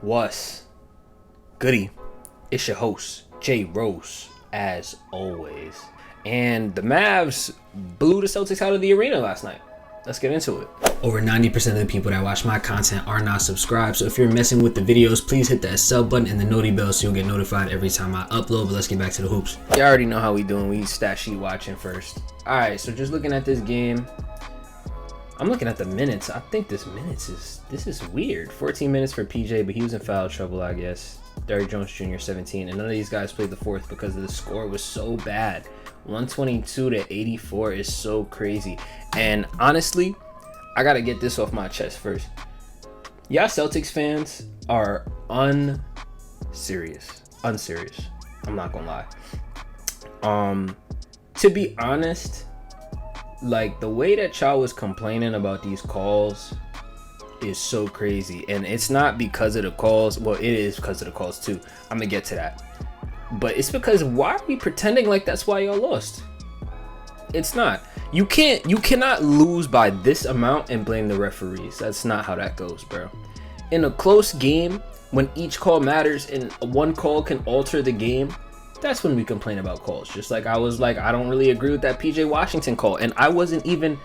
What's goody? It's your host, Jay Rose, as always. And the Mavs blew the Celtics out of the arena last night. Let's get into it. Over 90% of the people that watch my content are not subscribed. So if you're messing with the videos, please hit that sub button and the noti bell so you'll get notified every time I upload. But let's get back to the hoops. You already know how we doing. We stat sheet watching first. All right, so just looking at this game. I'm looking at the minutes. I think this is weird. 14 minutes for PJ, but he was in foul trouble, I guess. Derrick Jones Jr. 17, and none of these guys played the fourth because the score was so bad. 122 to 84 is so crazy. And honestly, I gotta get this off my chest first. Y'all Celtics fans are unserious. I'm not gonna lie. To be honest, like the way that y'all was complaining about these calls is so crazy. And it's not because of the calls. Well, it is because of the calls too. I'm gonna get to that. But it's because why are we pretending like that's why y'all lost? It's not. You cannot lose by this amount and blame the referees. That's not how that goes, bro. In a close game, when each call matters and one call can alter the game, that's when we complain about calls. Just like I was like, I don't really agree with that PJ Washington call, and I wasn't even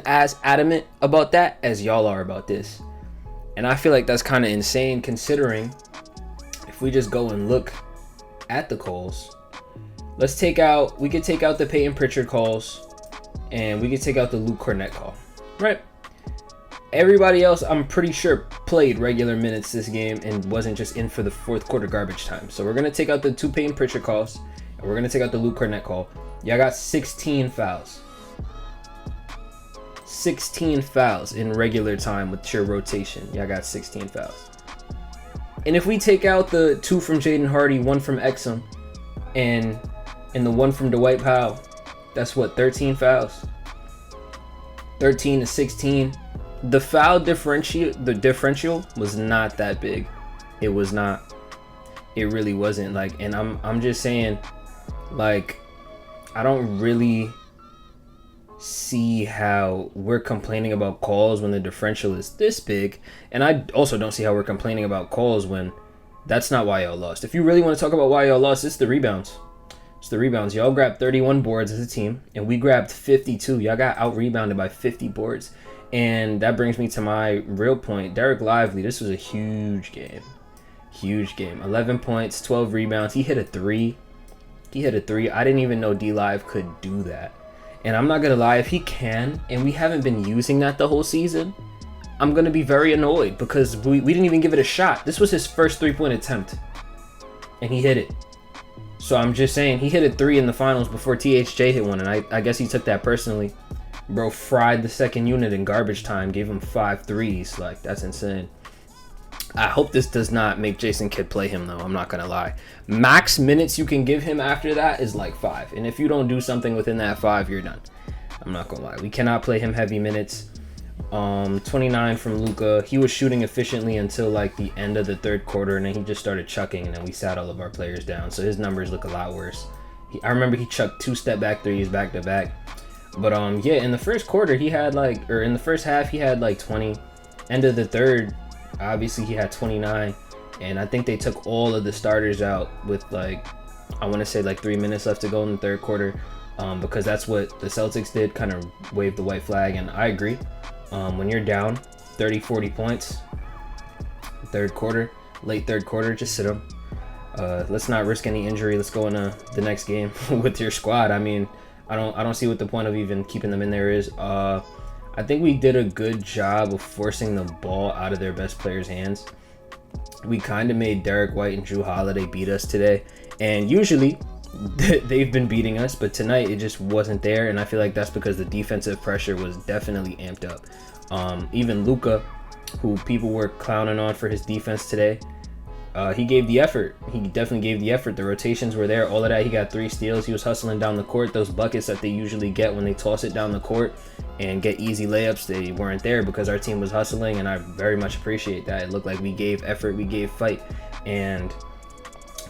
as adamant about that as y'all are about this. And I feel like that's kind of insane considering if we just go and look at the calls, we could take out the Peyton Pritchard calls and we could take out the Luke Cornett call, right? Everybody else, I'm pretty sure, played regular minutes this game and wasn't just in for the fourth quarter garbage time. So we're going to take out the two Peyton Pritchard calls and we're going to take out the Luke Cornett call. Y'all got 16 fouls. 16 fouls in regular time with your rotation. Y'all got 16 fouls. And if we take out the two from Jaden Hardy, one from Exum, and the one from Dwight Powell, that's what, 13 fouls? 13 to 16. The foul differential was not that big. It was not. It really wasn't. Like, and I'm just saying, like, I don't really see how we're complaining about calls when the differential is this big, and I also don't see how we're complaining about calls when that's not why y'all lost. If you really want to talk about why y'all lost, it's the rebounds. Y'all grabbed 31 boards as a team and we grabbed 52. Y'all got out rebounded by 50 boards. And that brings me to my real point. Derek Lively, this was a huge game. 11 points, 12 rebounds. He hit a three. I didn't even know D-Live could do that. And I'm not going to lie, if he can, and we haven't been using that the whole season, I'm going to be very annoyed because we didn't even give it a shot. This was his first three-point attempt. And he hit it. So I'm just saying, he hit a three in the finals before THJ hit one. And I guess he took that personally. Bro fried the second unit in garbage time, gave him 5 threes. Like, that's insane. I hope this does not make Jason Kidd play him, though. I'm not going to lie. Max minutes you can give him after that is like 5. And if you don't do something within that 5, you're done. I'm not going to lie. We cannot play him heavy minutes. 29 from Luka. He was shooting efficiently until like the end of the third quarter, and then he just started chucking, and then we sat all of our players down. So his numbers look a lot worse. I remember he chucked 2 step-back threes back-to-back. But yeah, in the first quarter in the first half he had like 20. End of the third, obviously he had 29, and I think they took all of the starters out with like, I want to say like 3 minutes left to go in the third quarter, because that's what the Celtics did, kind of waved the white flag. And I agree, when you're down 30-40 points late third quarter, just sit them. Let's not risk any injury. Let's go into the next game with your squad. I mean, I don't see what the point of even keeping them in there is. I think we did a good job of forcing the ball out of their best players' hands. We kind of made Derek White and Drew Holiday beat us today. And usually they've been beating us, but tonight it just wasn't there. And I feel like that's because the defensive pressure was definitely amped up. Even Luka, who people were clowning on for his defense today, he gave the effort. He definitely gave the effort. The rotations were there. All of that. He got 3 steals. He was hustling down the court. Those buckets that they usually get when they toss it down the court and get easy layups, they weren't there because our team was hustling, and I very much appreciate that. It looked like we gave effort. We gave fight. And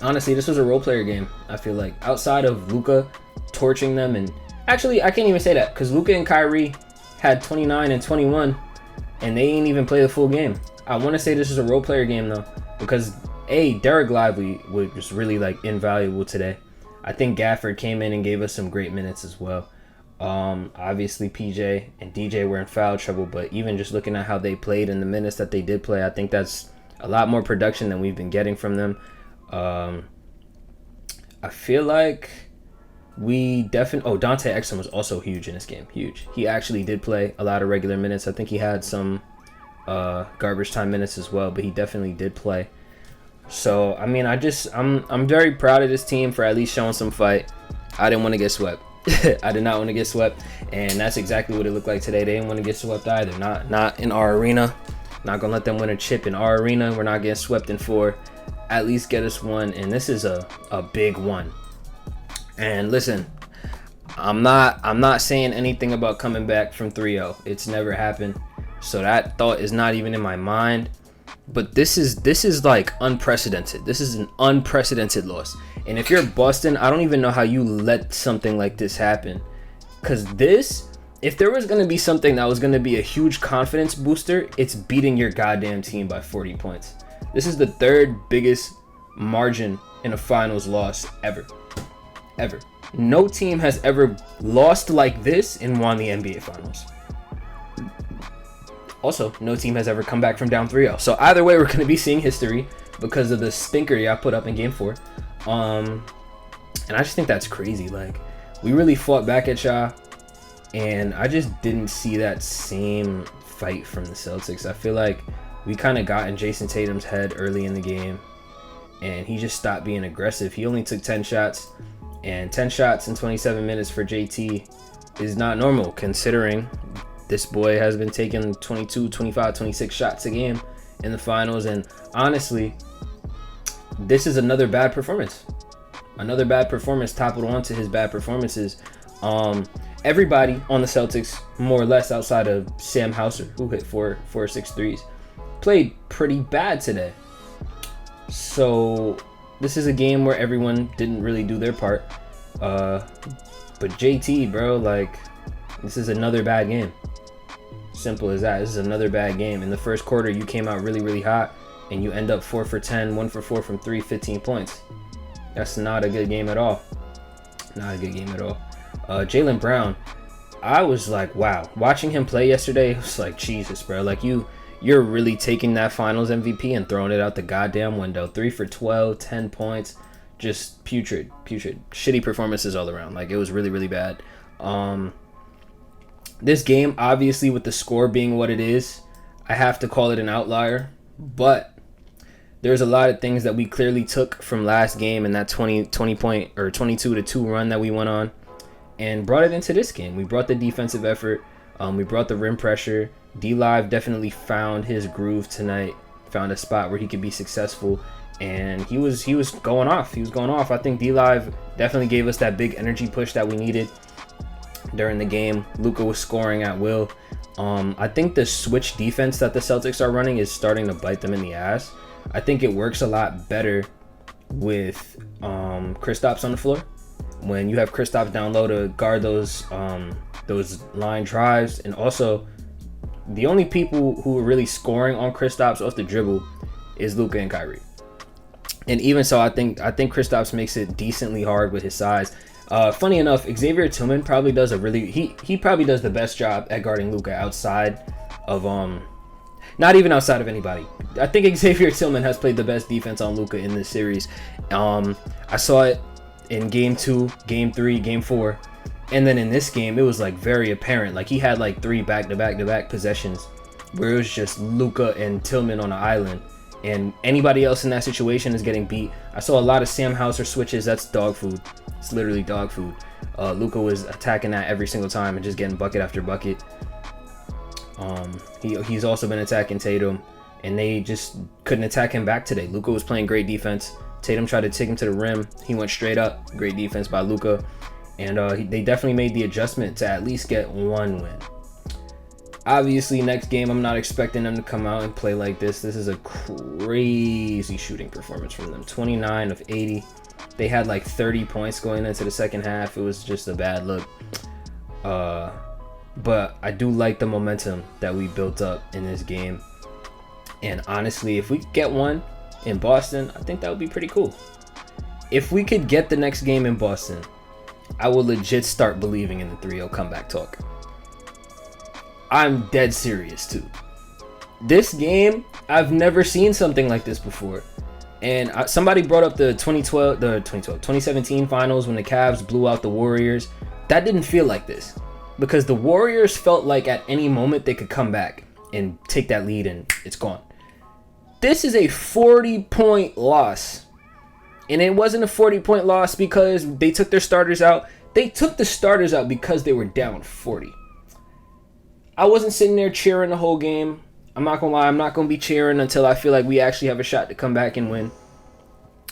honestly, this was a role player game. I feel like outside of Luka torching them, and actually I can't even say that because Luka and Kyrie had 29 and 21 and they ain't even play the full game. I want to say this is a role player game though, because Derek Lively was just really like invaluable today. I think Gafford came in and gave us some great minutes as well. Obviously PJ and DJ were in foul trouble, but even just looking at how they played and the minutes that they did play, I think that's a lot more production than we've been getting from them. I feel like we definitely... Dante Exum was also huge in this game. Huge. He actually did play a lot of regular minutes. I think he had some garbage time minutes as well, but he definitely did play. So, I mean, I'm very proud of this team for at least showing some fight. I didn't want to get swept. I did not want to get swept, and that's exactly what it looked like today. They didn't want to get swept either. Not in our arena. Not gonna let them win a chip in our arena. We're not getting swept in 4. At least get us one, and this is a big one. And listen, I'm not saying anything about coming back from 3-0. It's never happened, so that thought is not even in my mind. But this is like unprecedented. This is an unprecedented loss. And if you're Boston, I don't even know how you let something like this happen. Because if there was going to be something that was going to be a huge confidence booster, it's beating your goddamn team by 40 points. This is the 3rd biggest margin in a finals loss ever. Ever. No team has ever lost like this and won the NBA finals. Also, no team has ever come back from down 3-0. So either way, we're going to be seeing history because of the stinker y'all put up in game 4. And I just think that's crazy. Like, we really fought back at y'all, and I just didn't see that same fight from the Celtics. I feel like we kind of got in Jason Tatum's head early in the game, and he just stopped being aggressive. He only took 10 shots, and 10 shots in 27 minutes for JT is not normal, considering this boy has been taking 22, 25, 26 shots a game in the finals. And honestly, this is another bad performance. Another bad performance toppled onto his bad performances. Everybody on the Celtics, more or less outside of Sam Hauser, who hit 4 or 6 threes, played pretty bad today. So this is a game where everyone didn't really do their part. But JT, bro, like, this is another bad game. Simple as that. This is another bad game. In the first quarter, you came out really, really hot, and you end up 4 for 10, 1 for 4 from 3, 15 points. That's not a good game at all. Not a good game at all. Jaylen Brown, I was like, wow. Watching him play yesterday, it was like, Jesus, bro. Like, you're really taking that finals MVP and throwing it out the goddamn window. 3 for 12, 10 points. Just putrid. Shitty performances all around. Like, it was really, really bad. This game, obviously, with the score being what it is, I have to call it an outlier. But there's a lot of things that we clearly took from last game and that 20 point or 22-2 run that we went on and brought it into this game. We brought the defensive effort. We brought the rim pressure. D-Live definitely found his groove tonight, found a spot where he could be successful, and he was going off. He was going off. I think D-Live definitely gave us that big energy push that we needed during the game. Luka was scoring at will. I think the switch defense that the Celtics are running is starting to bite them in the ass. I think it works a lot better with Kristaps on the floor. When you have Kristaps down low to guard those line drives, and also the only people who are really scoring on Kristaps off the dribble is Luka and Kyrie. And even so, I think Kristaps makes it decently hard with his size. Funny enough, Xavier Tillman probably does he probably does the best job at guarding Luka outside of not even outside of anybody. I think Xavier Tillman has played the best defense on Luka in this series. I saw it in game 2, game 3, game 4, and then in this game it was like very apparent. Like, he had like 3 back-to-back possessions where it was just Luka and Tillman on an island, and anybody else in that situation is getting beat. I saw a lot of Sam Hauser switches. That's dog food. It's literally dog food. Luka was attacking that every single time and just getting bucket after bucket. He's also been attacking Tatum, and they just couldn't attack him back today. Luka was playing great defense. Tatum tried to take him to the rim. He went straight up. Great defense by Luka. And they definitely made the adjustment to at least get one win. Obviously, next game, I'm not expecting them to come out and play like this. This is a crazy shooting performance from them. 29 of 80. They had like 30 points going into the second half. It was just a bad look. But I do like the momentum that we built up in this game. And honestly, if we could get one in Boston, I think that would be pretty cool. If we could get the next game in Boston, I will legit start believing in the 3-0 comeback talk. I'm dead serious too. This game, I've never seen something like this before. And somebody brought up the 2017 finals when the Cavs blew out the Warriors. That didn't feel like this, because the Warriors felt like at any moment they could come back and take that lead and it's gone. This is a 40-point loss. And it wasn't a 40-point loss because they took their starters out. They took the starters out because they were down 40. I wasn't sitting there cheering the whole game. I'm not gonna lie, I'm not gonna be cheering until I feel like we actually have a shot to come back and win.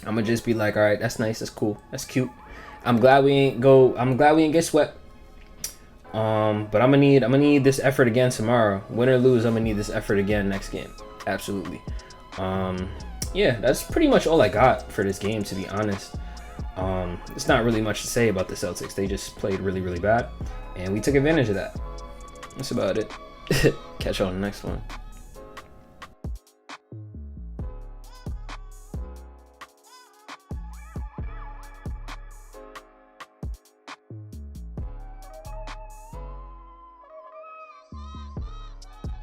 I'm gonna just be like, all right, that's nice, that's cool, that's cute. I'm glad we ain't get swept. But I'm gonna need this effort again tomorrow. Win or lose, I'm gonna need this effort again next game. Absolutely. Yeah, that's pretty much all I got for this game, to be honest. It's not really much to say about the Celtics. They just played really, really bad, and we took advantage of that. That's about it. Catch you on the next one.